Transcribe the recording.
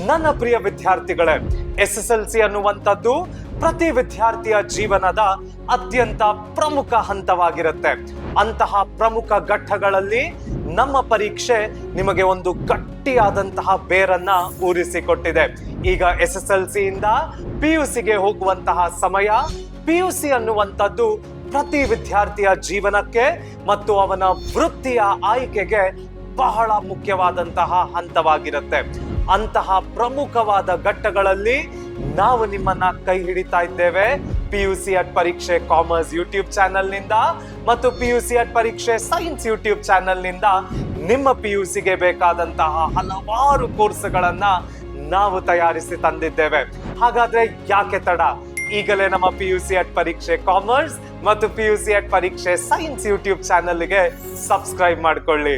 ನನ್ನ ಪ್ರಿಯ ವಿದ್ಯಾರ್ಥಿಗಳೇ, SSLC ಅನ್ನುವಂಥದ್ದು ಪ್ರತಿ ವಿದ್ಯಾರ್ಥಿಯ ಜೀವನದ ಅತ್ಯಂತ ಪ್ರಮುಖ ಹಂತವಾಗಿರುತ್ತೆ. ಅಂತಹ ಪ್ರಮುಖ ಘಟ್ಟಗಳಲ್ಲಿ ನಮ್ಮ ಪರೀಕ್ಷೆ ನಿಮಗೆ ಒಂದು ಗಟ್ಟಿಯಾದಂತಹ ಬೇರನ್ನ ಊರಿಸಿಕೊಟ್ಟಿದೆ. ಈಗ SSLC ಇಂದ PUC ಗೆ ಹೋಗುವಂತಹ ಸಮಯ. PUC ಅನ್ನುವಂಥದ್ದು ಪ್ರತಿ ವಿದ್ಯಾರ್ಥಿಯ ಜೀವನಕ್ಕೆ ಮತ್ತು ಅವನ ವೃತ್ತಿಯ ಆಯ್ಕೆಗೆ ಬಹಳ ಮುಖ್ಯವಾದಂತಹ ಹಂತವಾಗಿರುತ್ತೆ. ಅಂತಹ ಪ್ರಮುಖವಾದ ಘಟ್ಟಗಳಲ್ಲಿ ನಾವು ನಿಮ್ಮನ್ನ ಕೈ ಹಿಡಿತಾ ಇದ್ದೇವೆ PUC ಅಟ್ ಪರೀಕ್ಷೆ ಕಾಮರ್ಸ್ ಯೂಟ್ಯೂಬ್ ಚಾನೆಲ್ ನಿಂದ ಮತ್ತು PUC ಅಟ್ ಪರೀಕ್ಷೆ ಸೈನ್ಸ್ ಯೂಟ್ಯೂಬ್ ಚಾನೆಲ್ ನಿಂದ ನಿಮ್ಮ PUC ಗೆ ಬೇಕಾದಂತಹ ಹಲವಾರು ಕೋರ್ಸ್ಗಳನ್ನ ನಾವು ತಯಾರಿಸಿ ತಂದಿದ್ದೇವೆ. ಹಾಗಾದ್ರೆ ಯಾಕೆ ತಡ? ಈಗಲೇ ನಮ್ಮ PUC ಅಟ್ ಪರೀಕ್ಷೆ ಕಾಮರ್ಸ್ ಮತ್ತು PUC ಅಟ್ ಪರೀಕ್ಷೆ ಸೈನ್ಸ್ ಯೂಟ್ಯೂಬ್ ಚಾನೆಲ್ಗೆ ಸಬ್ಸ್ಕ್ರೈಬ್ ಮಾಡ್ಕೊಳ್ಳಿ.